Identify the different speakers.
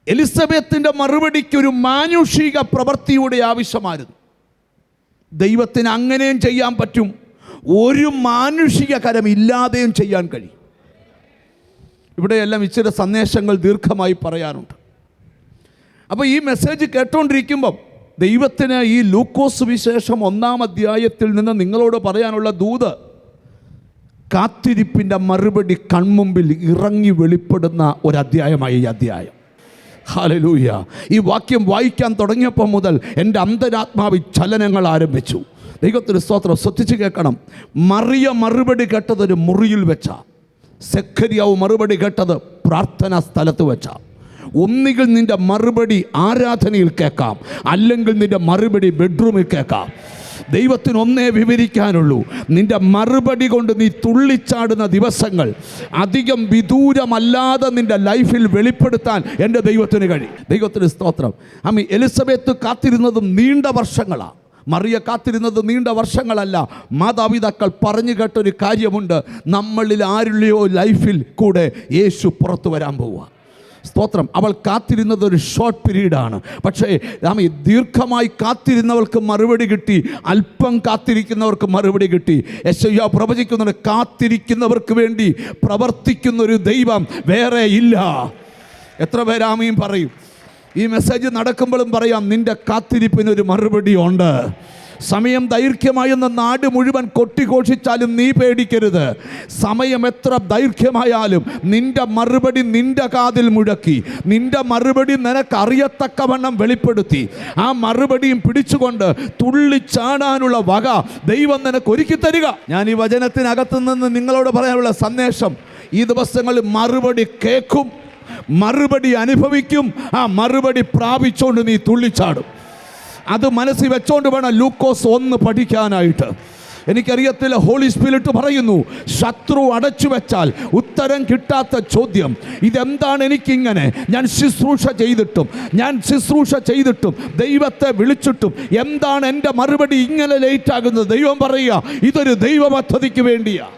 Speaker 1: എലിസബത്തിൻ്റെ മറുപടിക്ക് ഒരു മാനുഷിക പ്രവൃത്തിയുടെ ആവശ്യമായിരുന്നു. ദൈവത്തിന് അങ്ങനെയും ചെയ്യാൻ പറ്റും, ഒരു മാനുഷിക കരം ഇല്ലാതെയും ചെയ്യാൻ കഴിയും. ഇവിടെയെല്ലാം ഇച്ചിരി സന്ദേശങ്ങൾ ദീർഘമായി പറയാനുണ്ട്. അപ്പോൾ ഈ മെസ്സേജ് കേട്ടുകൊണ്ടിരിക്കുമ്പം ദൈവത്തിന് ഈ ലൂക്കോസ് വിശേഷം 1-ാം അധ്യായത്തിൽ നിന്ന് നിങ്ങളോട് പറയാനുള്ള ദൂത്, കാത്തിരിപ്പിൻ്റെ മറുപടി കൺമുമ്പിൽ ഇറങ്ങി വെളിപ്പെടുന്ന ഒരധ്യായമായി ഈ അധ്യായം. ഹല്ലേലൂയ. ഈ വാക്യം വായിക്കാൻ തുടങ്ങിയപ്പോൾ മുതൽ എൻ്റെ അന്തരാത്മാവിൽ ചലനങ്ങൾ ആരംഭിച്ചു. ദൈവത്തിന് സ്തോത്രം. ശ്രദ്ധിച്ച് കേൾക്കണം. മറിയ മറുപടി കേട്ടതൊരു മുറിയിൽ വെച്ച, സെഖര്യാവ് മറുപടി കേട്ടത് പ്രാർത്ഥനാ സ്ഥലത്ത് വെച്ച. ഒന്നുകിൽ നിൻ്റെ മറുപടി ആരാധനയിൽ കേൾക്കാം, അല്ലെങ്കിൽ നിൻ്റെ മറുപടി ബെഡ്റൂമിൽ കേൾക്കാം. ദൈവത്തിന് ഒന്നേ വിവരിക്കാനുള്ളൂ. നിൻ്റെ മറുപടി കൊണ്ട് നീ തുള്ളിച്ചാടുന്ന ദിവസങ്ങൾ അധികം വിദൂരമല്ലാതെ നിൻ്റെ ലൈഫിൽ വെളിപ്പെടുത്താൻ എൻ്റെ ദൈവത്തിന് കഴിയും. ദൈവത്തിന് സ്തോത്രം. എലിസബത്ത് കാത്തിരുന്നതും നീണ്ട വർഷങ്ങളാണ്. മറിയ കാത്തിരുന്നത് നീണ്ട വർഷങ്ങളല്ല. മാതാപിതാക്കൾ പറഞ്ഞു കേട്ടൊരു കാര്യമുണ്ട്, നമ്മളിൽ ആരുടെയോ ലൈഫിൽ കൂടെ യേശു പുറത്തു വരാൻ പോവുക. സ്തോത്രം. അവൾ കാത്തിരുന്നത് ഒരു ഷോർട്ട് പീരീഡാണ്. പക്ഷേ ദീർഘമായി കാത്തിരുന്നവർക്ക് മറുപടി കിട്ടി, അല്പം കാത്തിരിക്കുന്നവർക്ക് മറുപടി കിട്ടി. യെശയ്യാ പ്രവചിക്കുന്നുണ്ട്, കാത്തിരിക്കുന്നവർക്ക് വേണ്ടി പ്രവർത്തിക്കുന്നൊരു ദൈവം വേറെ ഇല്ല. എത്ര പേര് ആമീൻ പറയും? ഈ മെസ്സേജ് നടക്കുമ്പോഴും പറയാം, നിൻ്റെ കാത്തിരിപ്പിനൊരു മറുപടി ഉണ്ട്. സമയം ദൈർഘ്യമായെന്ന് നാട് മുഴുവൻ കൊട്ടിഘോഷിച്ചാലും നീ പേടിക്കരുത്. സമയം എത്ര ദൈർഘ്യമായാലും നിൻ്റെ മറുപടി നിൻ്റെ കാതിൽ മുഴക്കി, നിൻ്റെ മറുപടി നിനക്കറിയത്തക്കവണ്ണം വെളിപ്പെടുത്തി, ആ മറുപടിയും പിടിച്ചുകൊണ്ട് തുള്ളിച്ചാടാനുള്ള വക ദൈവം നിനക്ക് ഒരുക്കി തരിക. ഞാൻ ഈ വചനത്തിനകത്തു നിന്ന് നിങ്ങളോട് പറയാനുള്ള സന്ദേശം, ഈ ദിവസങ്ങളിൽ മറുപടി കേൾക്കും, മറുപടി അനുഭവിക്കും, ആ മറുപടി പ്രാപിച്ചുകൊണ്ട് നീ തുള്ളിച്ചാടും. അത് മനസ്സിൽ വെച്ചോണ്ട് വേണം ലൂക്കോസ് 1 പഠിക്കാനായിട്ട്. എനിക്കറിയത്തില്ല, ഹോളി സ്പിരിറ്റ് പറയുന്നു, ശത്രു അടച്ചു വെച്ചാൽ ഉത്തരം കിട്ടാത്ത ചോദ്യം, ഇതെന്താണ് എനിക്കിങ്ങനെ, ഞാൻ ശുശ്രൂഷ ചെയ്തിട്ടും ദൈവത്തെ വിളിച്ചിട്ടും എന്താണ് എൻ്റെ മറുപടി ഇങ്ങനെ ലേറ്റ് ആകുന്നത്? ദൈവം പറയുക, ഇതൊരു ദൈവ പദ്ധതിക്ക് വേണ്ടിയാണ്.